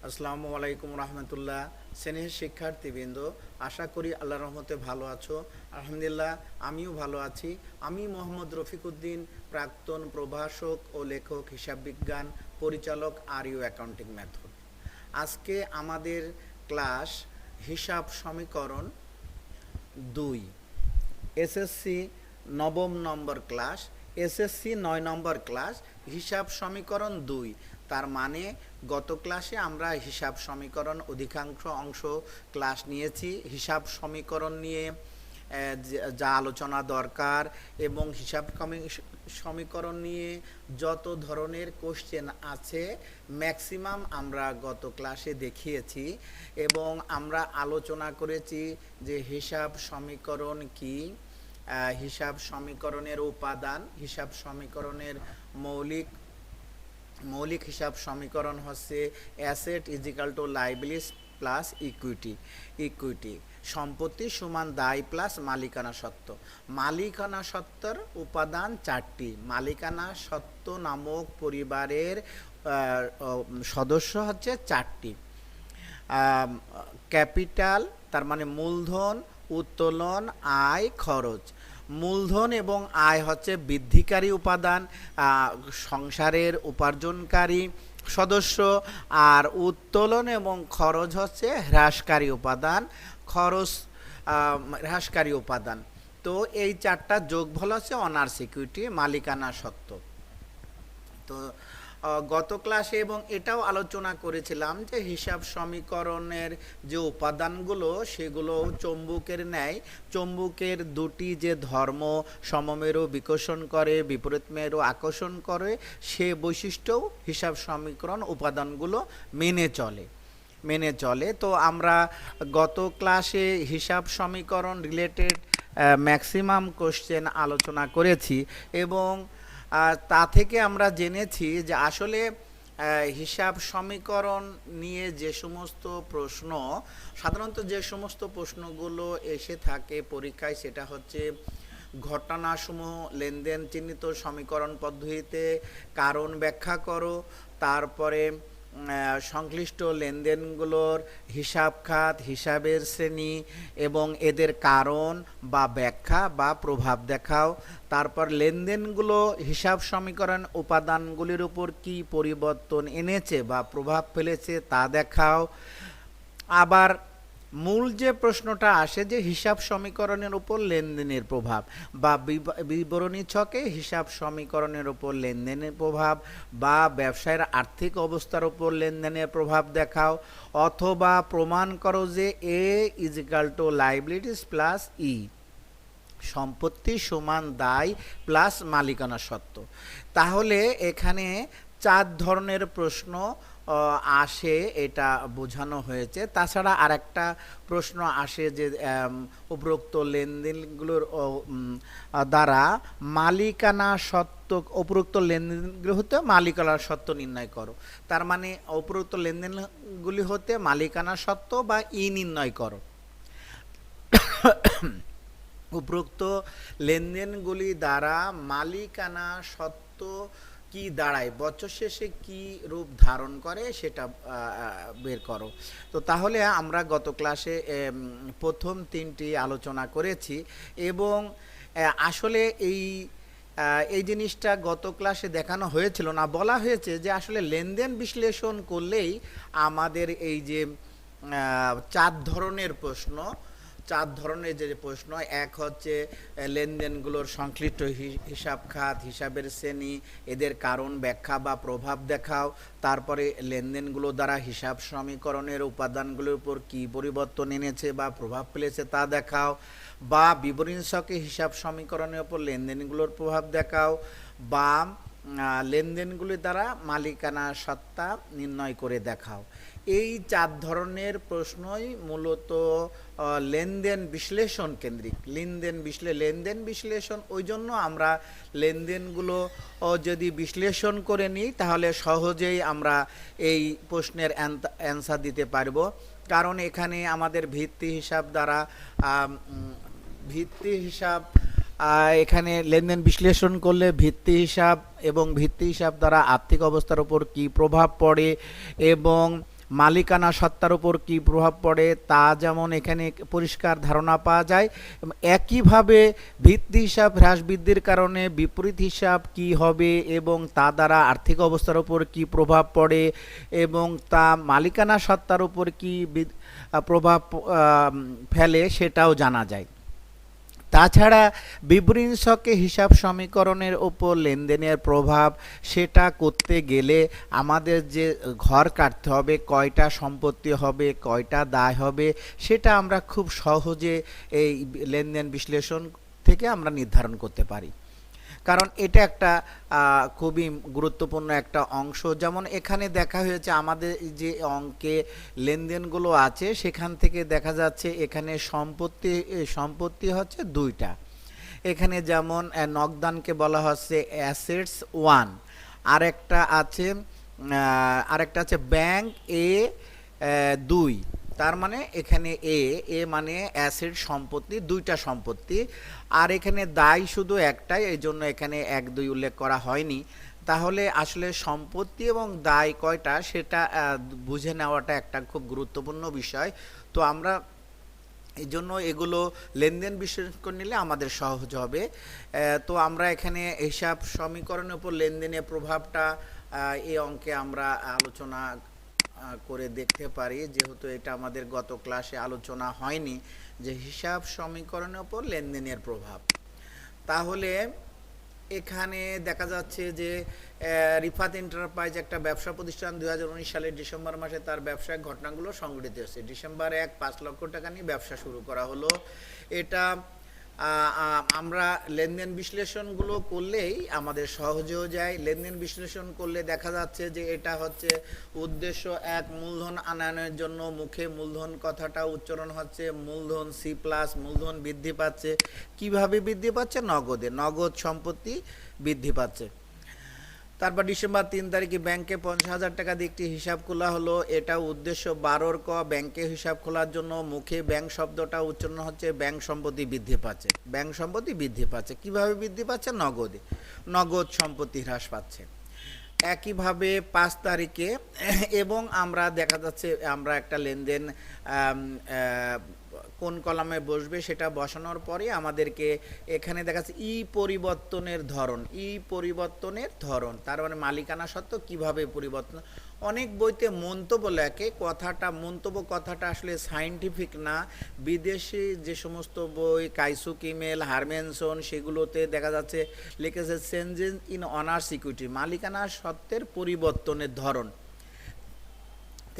আসসালামু আলাইকুম রহমতুল্লাহ। স্নেহের শিক্ষার্থীবৃন্দ, আশা করি আল্লাহর রহমতে ভালো আছো। আলহামদুলিল্লাহ, আমিও ভালো আছি। আমি মোহাম্মদ রফিকুদ্দিন, প্রাক্তন প্রভাষক ও লেখক, হিসাব বিজ্ঞান পরিচালক, আরইউ অ্যাকাউন্টিং মেথড। আজকে আমাদের ক্লাস হিসাব সমীকরণ 2, এসএসসি নবম নম্বর ক্লাস, এসএসসি 9 নম্বর ক্লাস, হিসাব সমীকরণ 2। তার মানে গত ক্লাসে আমরা হিসাব সমীকরণ অধিকাংশ অংশ ক্লাস নিয়েছি। হিসাব সমীকরণ নিয়ে যা আলোচনা দরকার এবং হিসাব সমীকরণ নিয়ে যত ধরনের কোশ্চেন আছে ম্যাক্সিমাম আমরা গত ক্লাসে দেখিয়েছি এবং আমরা আলোচনা করেছি যে হিসাব সমীকরণ কি, হিসাব সমীকরণের উপাদান, হিসাব সমীকরণের মৌলিক মৌলিক হিসাব সমীকরণ হচ্ছে asset equal to liabilities plus equity, সম্পত্তি সমান দায় প্লাস মালিকানা সত্ত্ব। মালিকানা সত্ত্বর উপাদান 4টি। মালিকানা সত্ত্ব নামক পরিবারের সদস্য হচ্ছে 4টি। ক্যাপিটাল, তার মানে মূলধন, উত্তোলন, আয়, খরচ। মূলধন এবং আয় হচ্ছে বৃদ্ধিকারী উপাদান, সংসারের উপার্জনকারী সদস্য। আর উত্তোলন এবং খরচ হচ্ছে হ্রাসকারী উপাদান, খরচ হ্রাসকারী উপাদান। তো এই 4টা যোগফল হচ্ছে অনার্স ইকুইটি, মালিকানা সত্ত্ব। তো গত ক্লাসে এবং এটাও আলোচনা করেছিলাম যে হিসাব সমীকরণের যে উপাদানগুলো সেগুলো চৌম্বকের ন্যায়। চৌম্বকের দুটি যে ধর্ম, সমমেরু বিকর্ষণ করে, বিপরীত মেরু আকর্ষণ করে, সে বৈশিষ্ট্যও হিসাব সমীকরণ উপাদানগুলো মেনে চলে। তো আমরা গত ক্লাসে হিসাব সমীকরণ রিলেটেড ম্যাক্সিমাম কোশ্চেন আলোচনা করেছি এবং তা থেকে আমরা জেনেছি যে আসলে হিসাব সমীকরণ নিয়ে যে সমস্ত প্রশ্ন, সাধারণত যে সমস্ত প্রশ্নগুলো এসে থাকে পরীক্ষায়, সেটা হচ্ছে ঘটনাসমূহ লেনদেন চিহ্নিত সমীকরণ পদ্ধতিতে কারণ ব্যাখ্যা করো, তারপরে সংশ্লিষ্ট লেনদেনগুলোর হিসাব খাত, হিসাবের শ্রেণী এবং এদের কারণ বা ব্যাখ্যা বা প্রভাব দেখাও। তারপর লেনদেনগুলো হিসাব সমীকরণ উপাদানগুলির উপর কী পরিবর্তন এনেছে বা প্রভাব ফেলেছে তা দেখাও। আবার মূল যে প্রশ্নটা আসে যে হিসাব সমীকরণের উপর লেনদেনের প্রভাব বা বিবরণী ছকে হিসাব সমীকরণের উপর লেনদেনের প্রভাব বা ব্যবসায়ের আর্থিক অবস্থার উপর লেনদেনের প্রভাব দেখাও, অথবা প্রমাণ করো যে এ is equal to liabilities plus E, সম্পত্তি সমান দায় প্লাস মালিকানা সত্ত্ব। তাহলে এখানে 4 ধরনের প্রশ্ন আসে, এটা বোঝানো হয়েছে। তাছাড়া আরেকটা প্রশ্ন আসে যে উপরোক্ত লেনদেনগুলোর দ্বারা মালিকানা সত্ত্ব, উপরোক্ত লেনদেনগুলো হতে মালিকানা সত্ত্ব নির্ণয় করো। তার মানে উপরোক্ত লেনদেনগুলি হতে মালিকানা সত্ত্ব বা ই নির্ণয় করো। উপরোক্ত লেনদেনগুলি দ্বারা মালিকানা সত্ত্ব কি দাঁড়ায়, বছর শেষে কি রূপ ধারণ করে সেটা বের করো। তো তাহলে আমরা গত ক্লাসে প্রথম 3টি আলোচনা করেছি এবং আসলে এই জিনিসটা গত ক্লাসে দেখানো হয়েছিল না, বলা হয়েছে যে আসলে লেনদেন বিশ্লেষণ করলেই আমাদের এই যে 4 ধরনের প্রশ্ন, 4 ধরনের যে প্রশ্ন, এক হচ্ছে লেনদেনগুলোর সংশ্লিষ্ট হিসাব খাত, হিসাবের শ্রেণী, এদের কারণ ব্যাখ্যা বা প্রভাব দেখাও। তারপরে লেনদেনগুলো দ্বারা হিসাব সমীকরণের উপাদানগুলোর উপর কী পরিবর্তন এনেছে বা প্রভাব ফেলেছে তা দেখাও, বা বিবরণী ছকে হিসাব সমীকরণের উপর লেনদেনগুলোর প্রভাব দেখাও, বা লেনদেনগুলির দ্বারা মালিকানা সত্তা নির্ণয় করে দেখাও। এই 4 ধরনের প্রশ্নই মূলত লেনদেন বিশ্লেষণ কেন্দ্রিক। লেনদেন বিশ্লেষণ, ওই জন্য আমরা লেনদেনগুলো যদি বিশ্লেষণ করে নিই তাহলে সহজেই আমরা এই প্রশ্নের অ্যান্সার দিতে পারবো। কারণ এখানে আমাদের ভিত্তি হিসাব এখানে লেনদেন বিশ্লেষণ করলে ভিত্তি হিসাব এবং ভিত্তি হিসাব দ্বারা আর্থিক অবস্থার উপর কী প্রভাব পড়ে এবং মালিকানা সত্তার উপর কি প্রভাব পড়ে তা যেমন এখানে পরিষ্কার ধারণা পাওয়া যায়। একইভাবে ভিত্তি হিসাব হ্রাস বৃদ্ধির কারণে বিপরীত হিসাব কি হবে এবং তা দ্বারা আর্থিক অবস্থার উপর কি প্রভাব পড়ে এবং তা মালিকানা সত্তার উপর কি প্রভাব ফেলে সেটাও জানা যায়। তাছাড়া বিপরীত ছকে হিসাব সমীকরণের ওপর লেনদেনের প্রভাব সেটা করতে গেলে আমাদের যে ঘর কাটতে হবে, কয়টা সম্পত্তি হবে, কয়টা দায় হবে, সেটা আমরা খুব সহজে এই লেনদেন বিশ্লেষণ থেকে আমরা নির্ধারণ করতে পারি। কারণ এটা একটা খুবই গুরুত্বপূর্ণ একটা অংশ। যেমন এখানে দেখা হয়েছে আমাদের যে অঙ্কে লেনদেনগুলো আছে সেখান থেকে দেখা যাচ্ছে এখানে সম্পত্তি হচ্ছে দুইটা। এখানে যেমন নগদানকে বলা হচ্ছে অ্যাসেটস 1, আরেকটা আছে ব্যাংক এ 2। তার মানে এখানে এ মানে অ্যাসেট সম্পত্তি, দুইটা সম্পত্তি, আর এখানে দায় শুধু একটাই, এই জন্য এখানে 1 2 উল্লেখ করা হয়নি। তাহলে আসলে সম্পত্তি এবং দায় কয়টা সেটা বুঝে নেওয়াটা একটা খুব গুরুত্বপূর্ণ বিষয়। তো আমরা এই জন্য এগুলো লেনদেন বিশ্লেষণ করে নিলে আমাদের সহজ হবে। তো আমরা এখানে হিসাব সমীকরণের উপর লেনদেনের প্রভাবটা এই অঙ্কে আমরা আলোচনা করে দেখতে পারি, যেহেতু এটা আমাদের গত ক্লাসে আলোচনা হয়নি যে হিসাব সমীকরণের উপর লেনদেনের প্রভাব। তাহলে এখানে দেখা যাচ্ছে যে রিফাত এন্টারপ্রাইজ একটা ব্যবসা প্রতিষ্ঠান 2019 সালের ডিসেম্বর মাসে তার ব্যবসায়িক ঘটনাগুলো সংঘটিত হয়েছে। ডিসেম্বর 1 5 লক্ষ টাকা নিয়ে ব্যবসা শুরু করা হলো। এটা আমরা লেনদেন বিশ্লেষণগুলো করলেই আমাদের সহজ হয়ে যায়। লেনদেন বিশ্লেষণ করলে দেখা যাচ্ছে যে এটা হচ্ছে উদ্দেশ্য 1, মূলধন আনয়নের জন্য মুখে মূলধন কথাটা উচ্চারণ হচ্ছে মূলধন C+, মূলধন বৃদ্ধি পাচ্ছে। কিভাবে বৃদ্ধি পাচ্ছে? নগদ সম্পত্তি বৃদ্ধি পাচ্ছে। তারপর ডিসেম্বর 3 তারিখে ব্যাংকে 50,000 টাকা দিয়ে একটি হিসাব খোলা হলো। এটা উদ্দেশ্য 12 ক, ব্যাংকে হিসাব খোলার জন্য মুখে ব্যাংক শব্দটা উচ্চারণ হচ্ছে ব্যাংক সম্পত্তি বৃদ্ধি পাচ্ছে। কিভাবে বৃদ্ধি পাচ্ছে? নগদ সম্পত্তি হ্রাস পাচ্ছে। একইভাবে 5 তারিখে এবং আমরা দেখা যাচ্ছে আমরা একটা লেনদেন কোন কলামে বসবে সেটা বসানোর পরে আমাদেরকে এখানে দেখা যাচ্ছে পরিবর্তনের ধরন, তার মানে মালিকানা সত্ত্ব কিভাবে পরিবর্তন। অনেক বইতে মন্তব্য লেখে, মন্তব্য কথাটা আসলে সায়েন্টিফিক না। বিদেশি যে সমস্ত বই কাইসু কিমেল, হারমেনসন, সেগুলোতে দেখা যাচ্ছে লিখেছে চেঞ্জেস ইন অনার্স ইকুইটি, মালিকানা সত্ত্বের পরিবর্তনের ধরন।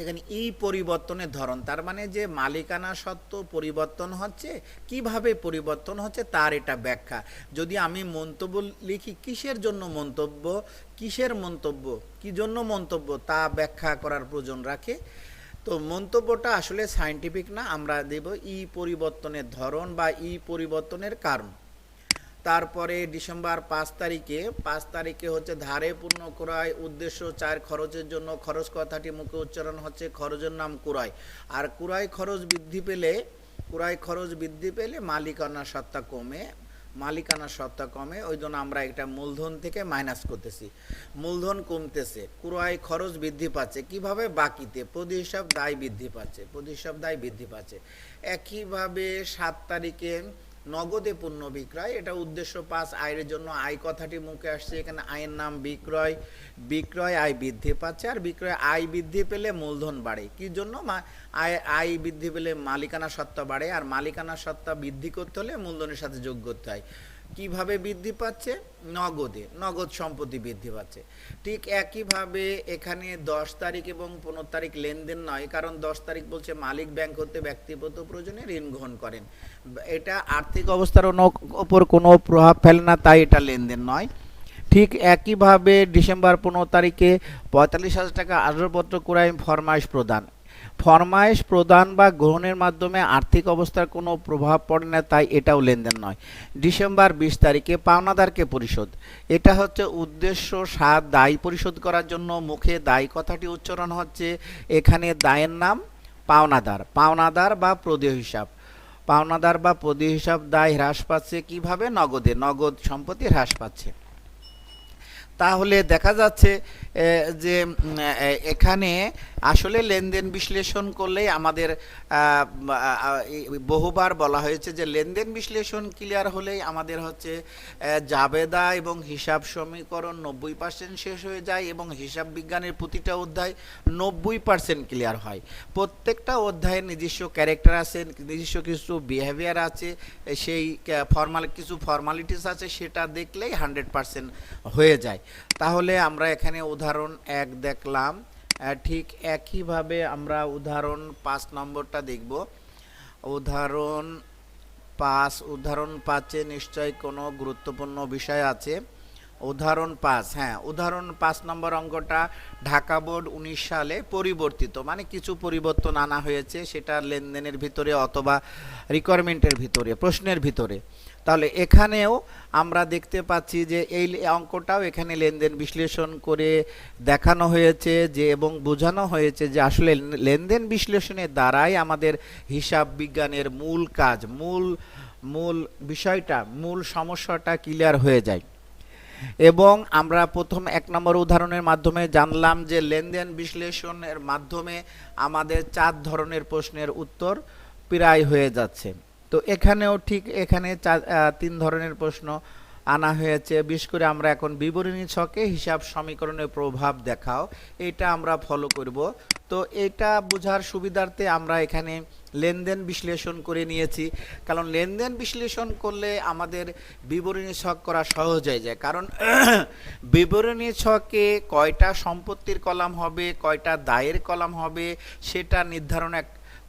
এখানে পরিবর্তনের ধরন, তার মানে যে মালিকানা সত্ত্ব পরিবর্তন হচ্ছে, কিভাবে পরিবর্তন হচ্ছে তার এটা ব্যাখ্যা। যদি আমি মন্তব্য লিখি, কিসের জন্য মন্তব্য, কি জন্য মন্তব্য তা ব্যাখ্যা করার প্রয়োজন রাখে। তো মন্তব্যটা আসলে সায়েন্টিফিক না, আমরা দেব পরিবর্তনের ধরন বা পরিবর্তনের কারণ। তারপরে ডিসেম্বর 5 তারিখে হচ্ছে ধারে পূর্ণ ক্রয় উদ্দেশ্য 4, খরচের জন্য খরচ কথাটি মুখে উচ্চারণ হচ্ছে খরচের নাম ক্রয়। আর ক্রয় খরচ বৃদ্ধি পেলে মালিকানা সত্তা কমে, ওই জন্য আমরা এটা মূলধন থেকে মাইনাস করতেছি, মূলধন কমতেছে, ক্রয় খরচ বৃদ্ধি পাচ্ছে। কিভাবে? বাকিতে প্রতিহিসাব দায় বৃদ্ধি পাচ্ছে। একইভাবে 7 তারিখে নগদে পণ্য বিক্রয়, এটা উদ্দেশ্য 5, আয়ের জন্য আয় কথাটি মুখে আসছে, এখানে আয়ের নাম বিক্রয় আয় বৃদ্ধি পাচ্ছে। আর বিক্রয় আয় বৃদ্ধি পেলে মূলধন বাড়ে, কি জন্য? আয় বৃদ্ধি পেলে মালিকানা সত্তা বাড়ে, আর মালিকানা সত্তা বৃদ্ধি করতে হলে মূলধনের সাথে যোগ করতে হয়। কিভাবে বৃদ্ধি পাচ্ছে? নগদ সম্পত্তি বৃদ্ধি পাচ্ছে। ঠিক একইভাবে এখানে 10 তারিখ এবং 15 তারিখ লেনদেন নয়, কারণ 10 তারিখ বলছে মালিক ব্যাংক হতে ব্যক্তিগত প্রয়োজনে ঋণ গ্রহণ করেন, এটা আর্থিক অবস্থার উপর কোনো প্রভাব ফেলে না, তাই এটা লেনদেন নয়। ঠিক একইভাবে ডিসেম্বর 15 তারিখে 45,000 টাকা আসবাবপত্র ক্রয় ফরমাইশ প্রদান বা গ্রহণের মাধ্যমে আর্থিক অবস্থার কোনো প্রভাব পড়ে না, তাই এটাও লেনদেন নয়। ডিসেম্বর 20 তারিখে পাওনাদারকে পরিশোধ, এটা হচ্ছে উদ্দেশ্য 7, দায় পরিশোধ করার জন্য মুখে দায় কথাটি উচ্চারণ হচ্ছে, এখানে দায়ের নাম পাওনাদার বা প্রদেয় হিসাব দায় হ্রাস পাচ্ছে। কিভাবে? নগদ সম্পত্তি হ্রাস পাচ্ছে। তাহলে দেখা যাচ্ছে যে এখানে আসলে লেনদেন বিশ্লেষণ করলেই আমাদের বহুবার বলা হয়েছে যে লেনদেন বিশ্লেষণ ক্লিয়ার হলেই আমাদের হচ্ছে জাবেদা এবং হিসাব সমীকরণ 90% শেষ হয়ে যায় এবং হিসাব বিজ্ঞানের প্রতিটা অধ্যায় 90% ক্লিয়ার হয়। প্রত্যেকটা অধ্যায়ের নিজস্ব ক্যারেক্টার আছে, নিজস্ব কিছু বিহেভিয়ার আছে, সেই কিছু ফর্মালিটিস আছে, সেটা দেখলেই 100% হয়ে যায়। তাহলে আমরা এখানে উদাহরণ 1 দেখলাম, ঠিক একইভাবে আমরা উদাহরণ 5 নম্বরটা দেখব। উদাহরণ 5 নিশ্চয়ই কোনো গুরুত্বপূর্ণ বিষয় আছে। উদাহরণ 5, হ্যাঁ, উদাহরণ 5 নম্বর অঙ্কটা ঢাকা বোর্ড 19 সালে পরিবর্তিত, মানে কিছু পরিবর্তন আনা হয়েছে, সেটা লেনদেনের ভিতরে অথবা রিকোয়ারমেন্টের ভিতরে, প্রশ্নের ভিতরে। তাহলে এখানেও আমরা দেখতে পাচ্ছি যে এই অঙ্কটাও এখানে লেনদেন বিশ্লেষণ করে দেখানো হয়েছে যে এবং বোঝানো হয়েছে যে আসলে লেনদেন বিশ্লেষণের দ্বারাই আমাদের হিসাব বিজ্ঞানের মূল কাজ, মূল বিষয়টা, মূল সমস্যাটা ক্লিয়ার হয়ে যায়। এবং আমরা প্রথম 1 নম্বর উদাহরণের মাধ্যমে জানলাম যে লেনদেন বিশ্লেষণের মাধ্যমে আমাদের 4 ধরনের প্রশ্নের উত্তর প্রায় হয়ে যাচ্ছে। তো এখানেও ঠিক এখানে 3 ধরনের প্রশ্ন আনা হয়েছে। বিশেষ করে আমরা এখন বিবরণী ছকে হিসাব সমীকরণের প্রভাব দেখাও, এটা আমরা ফলো করব। তো এটা বোঝার সুবিধার্থে আমরা এখানে লেনদেন বিশ্লেষণ করে নিয়েছি, কারণ লেনদেন বিশ্লেষণ করলে আমাদের বিবরণী ছক করা সহজ হয়ে যায়। কারণ বিবরণী ছকে কয়টা সম্পত্তির কলাম হবে, কয়টা দায়ের কলাম হবে, সেটা নির্ধারণ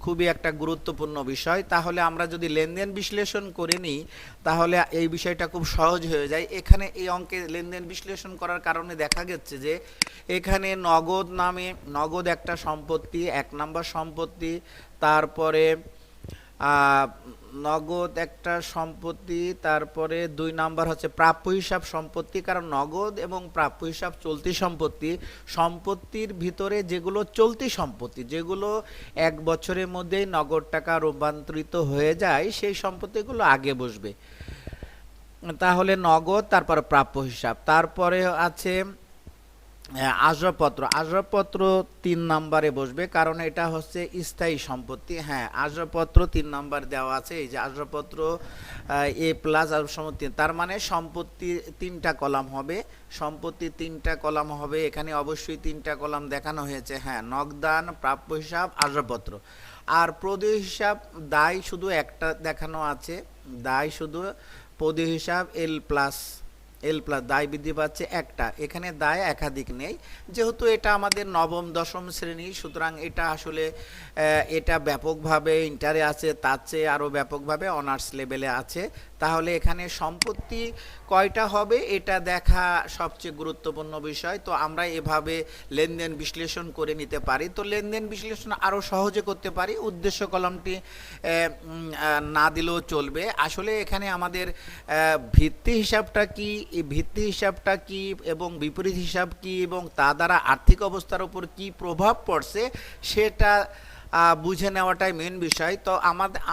খুবই একটা গুরুত্বপূর্ণ বিষয়। তাহলে আমরা যদি লেনদেন বিশ্লেষণ করে নিই তাহলে এই বিষয়টা খুব সহজ হয়ে যায়। এখানে এই অঙ্কে লেনদেন বিশ্লেষণ করার কারণে দেখা গেছে যে এখানে নগদ একটা সম্পত্তি, 1 নম্বর সম্পত্তি, তারপরে নগদ একটা সম্পত্তি, তারপরে 2 নাম্বার হচ্ছে প্রাপ্য হিসাব সম্পত্তি। কারণ নগদ এবং প্রাপ্য হিসাব চলতি সম্পত্তির ভিতরে যেগুলো চলতি সম্পত্তি, যেগুলো 1 বছরের মধ্যেই নগদ টাকা রূপান্তরিত হয়ে যায়, সেই সম্পত্তিগুলো আগে বসবে। তাহলে নগদ, তারপর প্রাপ্য হিসাব, তারপরে আছে আসবাবপত্র 3 নম্বরে বসবে, কারণ এটা হচ্ছে স্থায়ী সম্পত্তি। হ্যাঁ, আসবাবপত্র 3 নম্বর দেওয়া আছে, এই যে আসবাবপত্র A+ সম্পত্তি, তার মানে সম্পত্তি 3টা কলাম হবে, সম্পত্তি 3টা কলাম হবে। এখানে অবশ্যই 3টা কলাম দেখানো হয়েছে, হ্যাঁ, নগদান, প্রাপ্য হিসাব, আসবাবপত্র। আর প্রদেয় হিসাব দায় শুধু একটা দেখানো আছে, দায় শুধু প্রদেয় হিসাব L+ দায় বৃদ্ধি পাচ্ছে একটা, এখানে দায় একাধিক নেই। যেহেতু এটা আমাদের নবম দশম শ্রেণী, সুতরাং এটা আসলে এটা ব্যাপকভাবে ইন্টারে আছে, তার চেয়ে আরও ব্যাপকভাবে অনার্স লেভেলে আছে। তাহলে এখানে সম্পত্তি কয়টা হবে এটা দেখা সবচেয়ে গুরুত্বপূর্ণ বিষয়। তো আমরা এভাবে লেনদেন বিশ্লেষণ করে নিতে পারি। তো লেনদেন বিশ্লেষণ আরও সহজে করতে পারি, উদ্দেশ্য কলামটি না দিলেও চলবে। আসলে এখানে আমাদের ভিত্তি হিসাবটা কি, এই ভিত্তি হিসাবটা কি এবং বিপরীত হিসাব কি এবং তা দ্বারা আর্থিক অবস্থার উপর কি প্রভাব পড়ছে সেটা বুঝে নেওয়াটাই মেন বিষয়। তো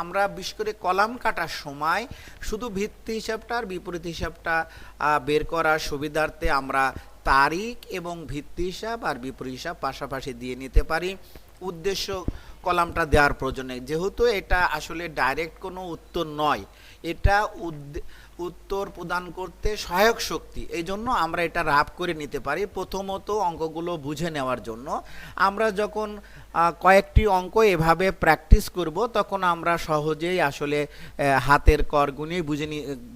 আমরা বিশেষ করে কলাম কাটার সময় শুধু ভিত্তি হিসাবটা আর বিপরীত হিসাবটা বের করার সুবিধার্থে আমরা তারিখ এবং ভিত্তি হিসাব আর বিপরীত হিসাব পাশাপাশি দিয়ে নিতে পারি। উদ্দেশ্য কলামটা দেওয়ার প্রয়োজনে, যেহেতু এটা আসলে ডাইরেক্ট কোনো উত্তর নয়, এটা উত্তর প্রদান করতে সহায়ক শক্তি, এই জন্য আমরা এটা রাফ করে নিতে পারি। প্রথমত অঙ্কগুলো বুঝে নেওয়ার জন্য আমরা যখন কয়েকটি অঙ্ক এভাবে প্র্যাকটিস করব তখন আমরা সহজেই আসলে হাতের কর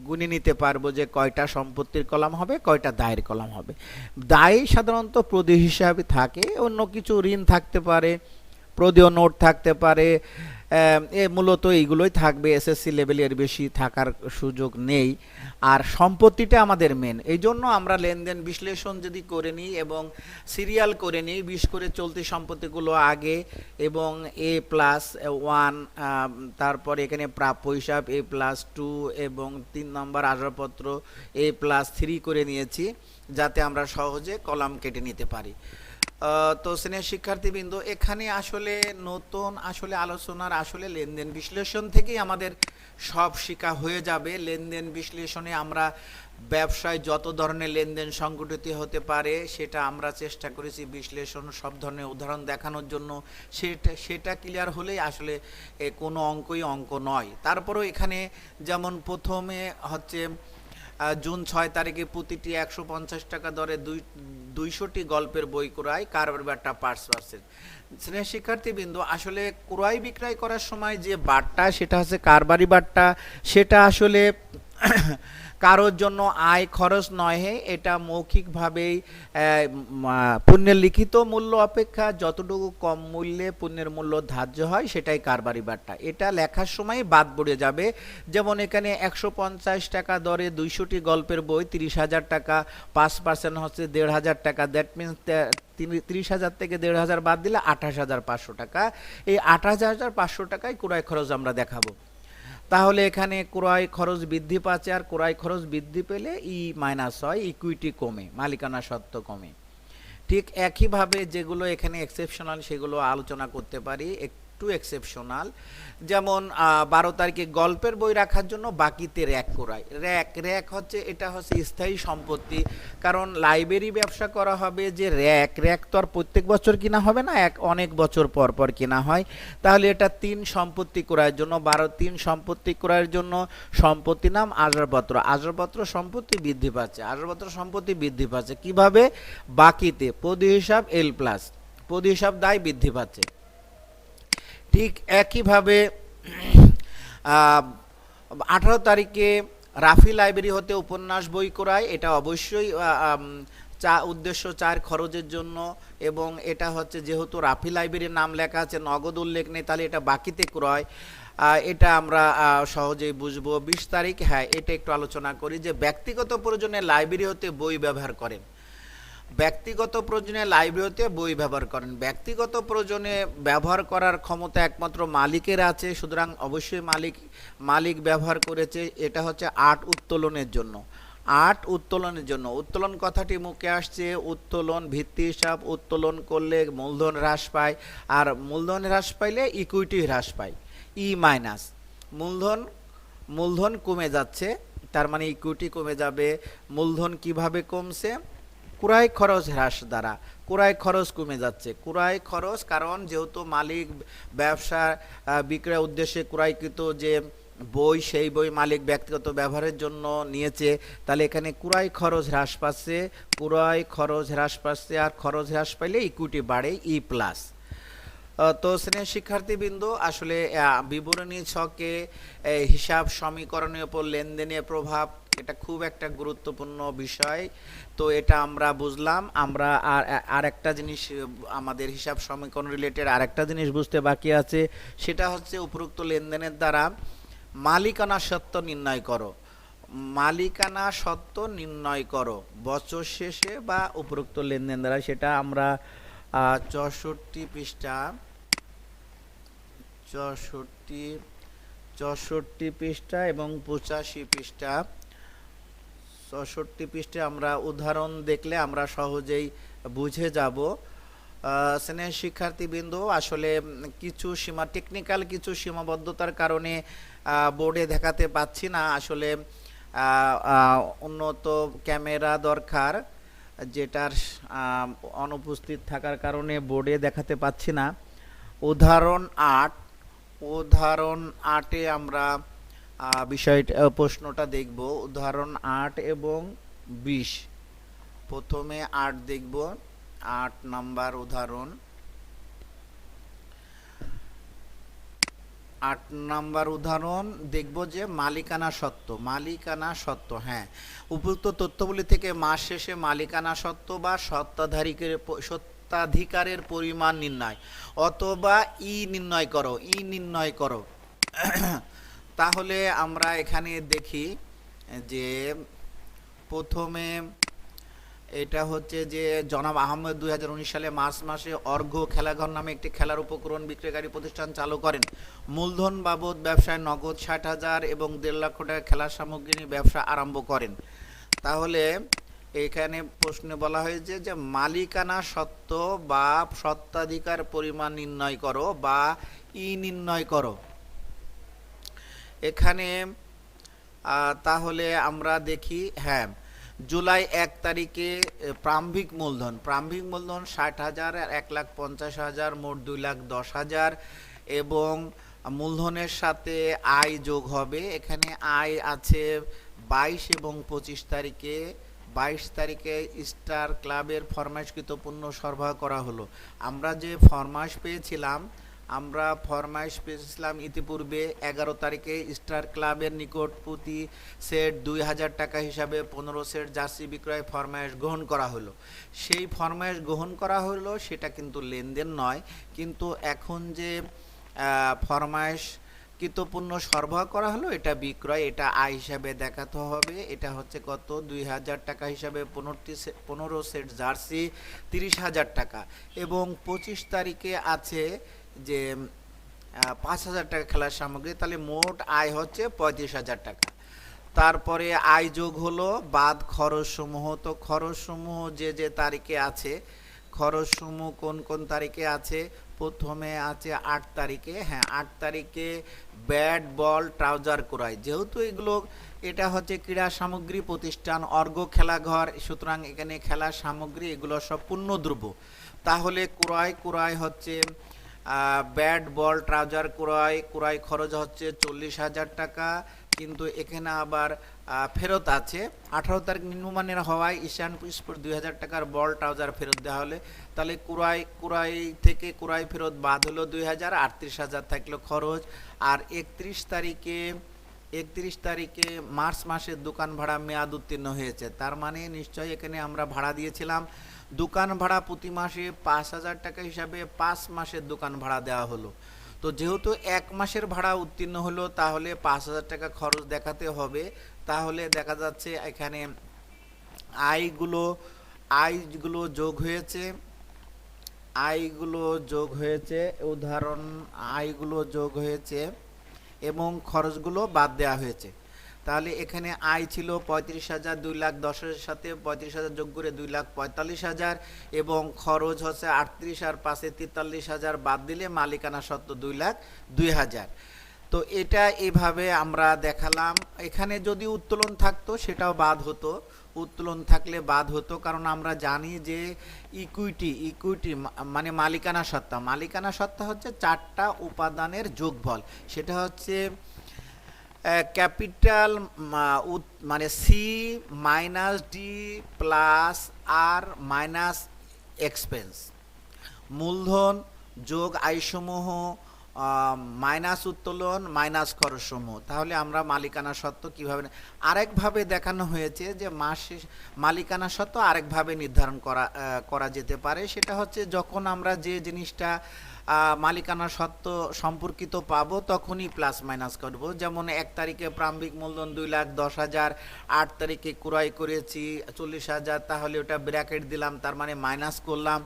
গুনে নিতে পারবো যে কয়টা সম্পত্তির কলাম হবে, কয়টা দায়ের কলাম হবে। দায় সাধারণত প্রদেয় হিসাবে থাকে, অন্য কিছু ঋণ থাকতে পারে, প্রদেয় নোট থাকতে পারে, মূলত এইগুলোই থাকবে। এসএসসি লেভেলে এর বেশি থাকার সুযোগ নেই। আর সম্পত্তিটা আমাদের মেন, এই জন্য আমরা লেনদেন বিশ্লেষণ যদি করে নিই এবং সিরিয়াল করে নিই, বিশেষ করে চলতি সম্পত্তিগুলো আগে এবং A+1, তারপরে এখানে প্রাপ্য হিসাব A+2 এবং 3 নম্বর আসবাবপত্র A+3 করে নিয়েছি, যাতে আমরা সহজে কলাম কেটে নিতে পারি। তো স্নেহ শিক্ষার্থীবৃন্দ, এখানে আসলে নতুন আসলে আলোচনার আসলে লেনদেন বিশ্লেষণ থেকেই আমাদের সব শিখা হয়ে যাবে। লেনদেন বিশ্লেষণে আমরা ব্যবসায় যত ধরনের লেনদেন সংগঠিত হতে পারে সেটা আমরা চেষ্টা করেছি বিশ্লেষণ সব ধরনের উদাহরণ দেখানোর জন্য। সেটা ক্লিয়ার হলেই আসলে কোনো অঙ্কই অঙ্ক নয়। তারপরেও এখানে যেমন প্রথমে হচ্ছে জুন 6 তারিখে প্রতিটি 150 টাকা দরে 200টি গল্পের বই ক্রয়, কারবার বাট্টা 5%। স্নেহ শিক্ষার্থীবৃন্দ, আসলে ক্রয় বিক্রয় করার সময় যে বাট্টা সেটা হচ্ছে কারবারি বাট্টা, সেটা আসলে কারোর জন্য আয় খরচ নয়, এটা মৌখিকভাবেই পণ্যের লিখিত মূল্য অপেক্ষা যতটুকু কম মূল্যে পণ্যের মূল্য ধার্য হয় সেটাই কারবারি বাট্টা। এটা লেখার সময় বাদ পড়ে যাবে। যেমন এখানে 150 টাকা দরে 200টি গল্পের বই, 30,000 টাকা, 5% হচ্ছে 1,500 টাকা। দ্যাট মিনস 30,000 থেকে 1,500 বাদ দিলে 28,500 টাকা। এই 28,500 টাকায় ক্রয় খরচ আমরা দেখাবো। তাহলে এখানে ক্রয় খরচ বৃদ্ধি পাচ্ছে, আর ক্রয় খরচ বৃদ্ধি পেলে মাইনাস হয়, ইকুইটি কমে, মালিকানা সত্ত্ব কমে। ঠিক একইভাবে যেগুলো এখানে এক্সেপশনাল সেগুলো আলোচনা করতে পারি। একটু এক্সেপশনাল, যেমন 12 তারিখে গল্পের বই রাখার জন্য বাকিতে র্যাক ক্রয়। র্যাক হচ্ছে, এটা হচ্ছে স্থায়ী সম্পত্তি। কারণ লাইব্রেরি ব্যবসা করা হবে, যে র্যাক তো আর প্রত্যেক বছর কিনা হবে না, অনেক বছর পর পর কিনা হয়। তাহলে এটা 3 সম্পত্তি ক্রয়ের জন্য, 3 সম্পত্তি ক্রয়ের জন্য সম্পত্তি নাম আসবাবপত্র সম্পত্তি বৃদ্ধি পাচ্ছে। আসবাবপত্র সম্পত্তি বৃদ্ধি পাচ্ছে কিভাবে? বাকিতে পদ হিসাব L+, পদ হিসাব দায় বৃদ্ধি পাচ্ছে। ঠিক একইভাবে 18 তারিখে রাফি লাইব্রেরি হতে উপন্যাস বই ক্রয়, এটা অবশ্যই উদ্দেশ্য 4 খরচের জন্য, এবং এটা হচ্ছে যেহেতু রাফি লাইব্রেরির নাম লেখা আছে, নগদ উল্লেখ নেই, তাহলে এটা বাকিতে ক্রয়। এটা আমরা সহজেই বুঝবো। 20 তারিখ, হ্যাঁ এটা একটু আলোচনা করি, যে ব্যক্তিগত প্রয়োজনে লাইব্রেরি হতে বই ব্যবহার করেন। ব্যক্তিগত প্রয়োজনে লাইব্রেরিতে বই ব্যবহার করেন। ব্যক্তিগত প্রয়োজনে ব্যবহার করার ক্ষমতা একমাত্র মালিকের আছে, সুতরাং অবশ্যই মালিক ব্যবহার করেছে। এটা হচ্ছে 8 উত্তোলনের জন্য। 8 উত্তোলনের জন্য, উত্তোলন কথাটি মুখে আসছে, উত্তোলন ভিত্তি হিসাব, উত্তোলন করলে মূলধন হ্রাস পায়, আর মূলধন হ্রাস পাইলে ইকুইটি হ্রাস পায়, মাইনাস। মূলধন কমে যাচ্ছে, তার মানে ইকুইটি কমে যাবে। মূলধন কিভাবে কমছে? ক্রয় খরচ হ্রাস দ্বারা। ক্রয় খরচ কমে যাচ্ছে, ক্রয় খরচ, কারণ যেহেতু মালিক ব্যবসা বিক্রয় উদ্দেশ্যে ক্রয়কৃত যে বই, সেই বই মালিক ব্যক্তিগত ব্যবহারের জন্য নিয়েছে, তাহলে এখানে ক্রয় খরচ হ্রাস পাচ্ছে, ক্রয় খরচ হ্রাস পাচ্ছে, আর খরচ হ্রাস পাইলে ইকুইটি বাড়ে, E+। তো স্নেহ শিক্ষার্থীবৃন্দ, আসলে বিবরণী ছকে হিসাব সমীকরণের উপর লেনদেনের প্রভাব, এটা খুব একটা গুরুত্বপূর্ণ বিষয়। তো এটা আমরা বুঝলাম। আমরা আর একটা জিনিস, আমাদের হিসাব সমীকরণ রিলেটেড আর একটা জিনিস বুঝতে বাকি আছে, সেটা হচ্ছে উপরোক্ত লেনদেনের দ্বারা মালিকানা সত্ত্ব নির্ণয় করো। মালিকানা সত্ত্ব নির্ণয় করো বছর শেষে বা উপরোক্ত লেনদেন দ্বারা। সেটা আমরা 64 পৃষ্ঠা 64 পৃষ্ঠা এবং 85 পৃষ্ঠা, 64 পৃষ্ঠায় আমরা উদাহরণ দেখলে আমরা সহজেই বুঝে যাব। স্নেহ শিক্ষার্থীবৃন্দ, আসলে কিছু টেকনিক্যাল কিছু সীমাবদ্ধতার কারণে বোর্ডে দেখাতে পাচ্ছি না। আসলে উন্নত ক্যামেরা দরকার, যেটার অনুপস্থিত থাকার কারণে বোর্ডে দেখাতে পাচ্ছি না। উদাহরণ 8-এ আমরা বিষয়টা, প্রশ্নটা দেখব। উদাহরণ 8 এবং 20। প্রথমে 8 দেখব। 8 নাম্বার উদাহরণ। 8 নাম্বার উদাহরণ দেখব যে মালিকানা সত্ত্ব। হ্যাঁ, উপযুক্ত তথ্যগুলি থেকে মাস শেষে মালিকানা সত্ত্ব বা সত্ত্বাধিকারের পরিমাণ নির্ণয়, অথবা নির্ণয় করো। তাহলে আমরা এখানে দেখি যে প্রথমে এটা হচ্ছে যে জনাব আহমেদ 2019 সালে মার্চ মাসে অর্ঘ্য খেলাঘর নামে একটি খেলার উপকরণ বিক্রয়কারী প্রতিষ্ঠান চালু করেন। মূলধন বাবদ ব্যবসায় নগদ 60,000 এবং 1.5 লক্ষ টাকা খেলার সামগ্রী নিয়ে ব্যবসা আরম্ভ করেন। তাহলে এখানে প্রশ্নে বলা হয়েছে যে মালিকানা সত্ত্ব বা সত্ত্বাধিকার পরিমাণ নির্ণয় করো বা ই নির্ণয় করো। এখানে তাহলে আমরা দেখি, হ্যাঁ, জুলাই 1 তারিখে প্রারম্ভিক মূলধন 60,000, 1,50,000, মোট 2,10,000 এবং মূলধনের সাথে আয় যোগ হবে। এখানে আয় আছে 22 এবং 25 তারিখে। 22 তারিখে স্টার ক্লাবের ফরমাইশকৃত পণ্য সরবরাহ করা হলো। আমরা যে ফরমাইশ পেয়েছিলাম ইতিপূর্বে 11 তারিখে স্টার ক্লাবের নিকট প্রতি সেট 2,000 টাকা হিসাবে 15 সেট জার্সি বিক্রয় ফরমাইশ গ্রহণ করা হলো। সেই ফরমাইশ গ্রহণ করা হলো সেটা কিন্তু লেনদেন নয়, কিন্তু এখন যে ফরমাইশ কৃত পণ্য সরবরাহ করা হলো এটা বিক্রয়, এটা আয় হিসাবে দেখাতে হবে। এটা হচ্ছে কত, 2,000 টাকা হিসাবে 15 সেট জার্সি 30,000 টাকা এবং 25 তারিখে আছে যে 5,000 টাকা খেলার সামগ্রী, তাহলে মোট আয় হচ্ছে 35,000 টাকা। তারপরে আয় যোগ হলো বাদ খরচসমূহ। তো খরচসমূহ যে যে তারিখে আছে, খরচসমূহ কোন কোন তারিখে আছে, প্রথমে আছে 8 তারিখে। হ্যাঁ, 8 তারিখে ব্যাট বল ট্রাউজার ক্রয়, যেহেতু এটা হচ্ছে ক্রীড়া সামগ্রী প্রতিষ্ঠান, অর্ঘ খেলাঘর, সুতরাং এখানে খেলার সামগ্রী এগুলো সব পূর্ণদ্রব্য। তাহলে ক্রয় হচ্ছে ব্যাট বল ট্রাউজার ক্রয় খরচ হচ্ছে 40,000 টাকা, কিন্তু এখানে আবার ফেরত আছে 18 তারিখ নিম্নমানের হওয়ায় ঈশান স্পোর্ট 2,000 টাকার বল ট্রাউজার ফেরত দেওয়া হলে তাহলে ক্রয় থেকে ক্রয় ফেরত বাদ হলো 2,000, 38,000 থাকলো খরচ। আর 31 তারিখে মার্চ মাসের দোকান ভাড়া মেয়াদ উত্তীর্ণ হয়েছে, তার মানে নিশ্চয়ই এখানে আমরা ভাড়া দিয়েছিলাম। দোকান ভাড়া প্রতি মাসে 5,000 টাকা হিসাবে 5 মাসের দোকান ভাড়া দেওয়া হলো। তো যেহেতু 1 মাসের ভাড়া উত্তীর্ণ হলো তাহলে 5,000 টাকা খরচ দেখাতে হবে। তাহলে দেখা যাচ্ছে এখানে আয়গুলো যোগ হয়েছে উদাহরণ আয়গুলো যোগ হয়েছে এবং খরচগুলো বাদ দেওয়া হয়েছে। তাহলে এখানে আয় ছিল 35,000, 2,10,000 সাথে 35,000 যোগ করে 2,45,000 এবং খরচ হচ্ছে 38 আর 5-এ 43,000 বাদ দিলে মালিকানা সত্ত্ব 2,02,000। তো এটা এভাবে আমরা দেখালাম। এখানে যদি উত্তোলন থাকতো সেটাও বাদ হতো, উত্তোলন থাকলে বাদ হতো, কারণ আমরা জানি যে ইকুইটি মানে মালিকানা সত্ত্বা হচ্ছে 4টা উপাদানের যোগফল। সেটা হচ্ছে ক্যাপিটাল মানে সি মাইনাস ডি প্লাস আর মাইনাস এক্সপেন্স, মূলধন যোগ আয়সমূহ মাইনাস উত্তোলন মাইনাস খরচসমূহ। তাহলে আমরা মালিকানা সত্ত্ব কীভাবে, আরেকভাবে দেখানো হয়েছে যে মালিকানা সত্ত্ব আরেকভাবে নির্ধারণ করা যেতে পারে। সেটা হচ্ছে যখন আমরা যে জিনিসটা মালিকানা সত্ত্ব সম্পর্কিত পাবো তখনই প্লাস মাইনাস করব। যেমন 1 তারিখে প্রারম্ভিক মূলধন 2,10,000, 8 তারিখে ক্রয় করেছি 40,000, তাহলে ওটা ব্র্যাকেট দিলাম, তার মানে মাইনাস করলাম।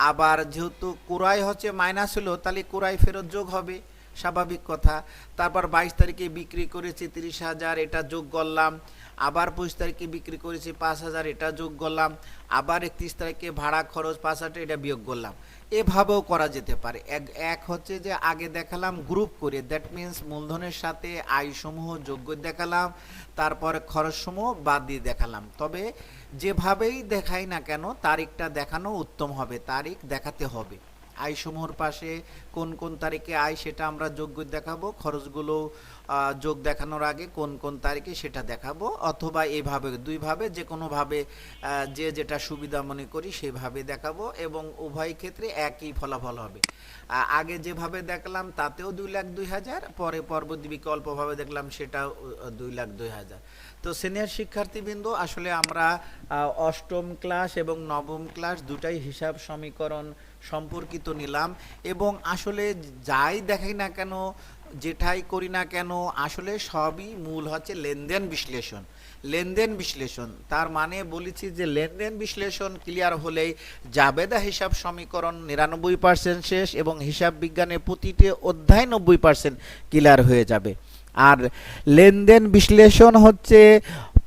আবার যেহেতু ক্রয় হচ্ছে মাইনাস হলো তাহলে ক্রয় ফেরত যোগ হবে, স্বাভাবিক কথা। তারপর 22 তারিখে বিক্রি করেছি 30,000, এটা যোগ করলাম। আবার 25 তারিখে বিক্রি করেছি 5,000, এটা যোগ করলাম। আবার 31 তারিখে ভাড়া খরচ 5,000, এটা বিয়োগ করলাম। এভাবেও করা যেতে পারে। এক হচ্ছে যে আগে দেখালাম গ্রুপ করে, দ্যাট মিন্স মূলধনের সাথে আয়সমূহ যোগ দেখালাম, তারপরে খরচসমূহ বাদ দিয়ে দেখালাম। তবে যেভাবেই দেখাই না কেন তারিখটা দেখানো উত্তম হবে, তারিখ দেখাতে হবে। আয়সমূহর পাশে কোন কোন তারিখে আয় সেটা আমরা যোগ দেখাবো, খরচগুলো যোগ দেখানোর আগে কোন কোন তারিখে সেটা দেখাবো, অথবা এইভাবে দুইভাবে যে কোনোভাবে যে যেটা সুবিধা মনে করি সেভাবে দেখাবো এবং উভয় ক্ষেত্রে একই ফলাফল হবে। আগে যেভাবে দেখলাম তাতেও 2,02,000, পরে পরবর্তী বিকল্পভাবে দেখলাম সেটাও 2,02,000। তো সিনিয়র শিক্ষার্থীবৃন্দ, আসলে আমরা অষ্টম ক্লাস এবং নবম ক্লাস দুটাই হিসাব সমীকরণ সম্পর্কিত নিলাম এবং আসলে যাই দেখাই না কেন যেটাই করি না কেন আসলে সবই মূল হচ্ছে লেনদেন বিশ্লেষণ। তার মানে বলেছি যে লেনদেন বিশ্লেষণ ক্লিয়ার হলেই জাবেদা হিসাব সমীকরণ 99% শেষ এবং হিসাব বিজ্ঞানের প্রতিটি অধ্যায় 90% ক্লিয়ার হয়ে যাবে। আর লেনদেন বিশ্লেষণ হচ্ছে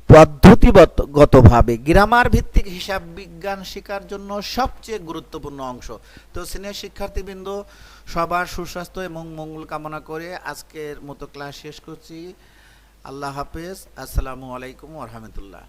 পদ্ধতিগতভাবে গ্রামার ভিত্তিক হিসাব বিজ্ঞান শেখার জন্য সবচেয়ে গুরুত্বপূর্ণ অংশ। তো সিনিয়র শিক্ষার্থীবৃন্দ, সবার সুস্বাস্থ্য এবং মঙ্গল কামনা করে আজকের মতো ক্লাস শেষ করছি। আল্লাহ হাফেজ। আসসালামু আলাইকুম ওয়া রাহমাতুল্লাহ।